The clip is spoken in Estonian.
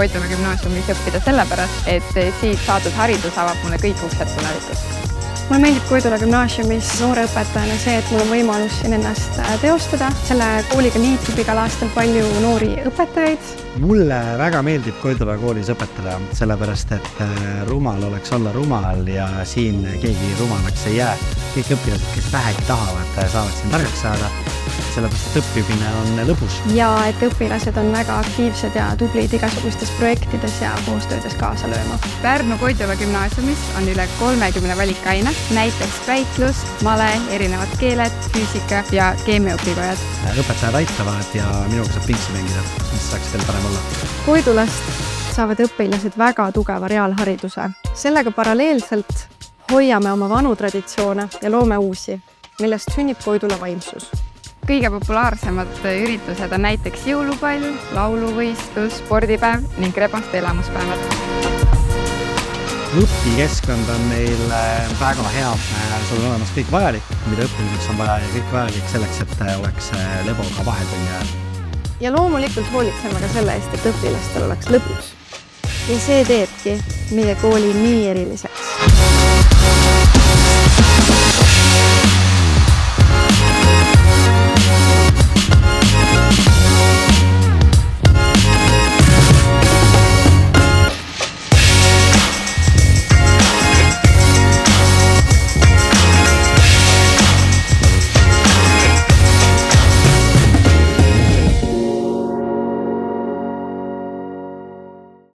Koidula gümnaasiumis õppida sellepärast, et siit saadud haridus avab mulle kõik uksed tulevikus. Mulle meeldib Koidula gümnaasiumis noore õpetajana see, et mul on võimalus siin ennast teostada. Selle kooliga liitub igal aastal palju noori õpetajaid. Mulle väga meeldib Koidula koolis õpetada, sellepärast et rumal oleks olla rumal ja siin keegi rumalaks ei jää. Kõik õpilased, kes vähegi tahavad, saavad siin targaks saada, sellepärast et õppimine on lõbus. Ja et õpilased on väga aktiivsed ja tublid igasugustes projektides ja koostöödes kaasa lööma. Pärnu Koidula gümnaasiumis on üle 30 valikaine, näiteks väitlus, male, erinevad keeled, füüsika ja keemiaõpikojad. Õpetajad aitavad ja minuga saab pingsi mängida, mis saaks veel parem olla. Koidulast saavad õpilased väga tugeva reaalhariduse. Sellega paralleelselt hoiame oma vanu traditsioone ja loome uusi, millest sünnib Koidula vaimsus. Kõige populaarsemad üritused on näiteks jõulupall, lauluvõistlus, spordipäev ning rebaste elamuspäevad. Õpikeskkond on meil väga hea. Sul on olemas kõik vajalik, mida õppimiseks on vaja ja kõik vajalik selleks, et oleks leboga vahetunni. Ja loomulikult hoolitseme ka selle eest, et õpilastel oleks lõbus. Ja see teebki meie kooli nii eriliseks.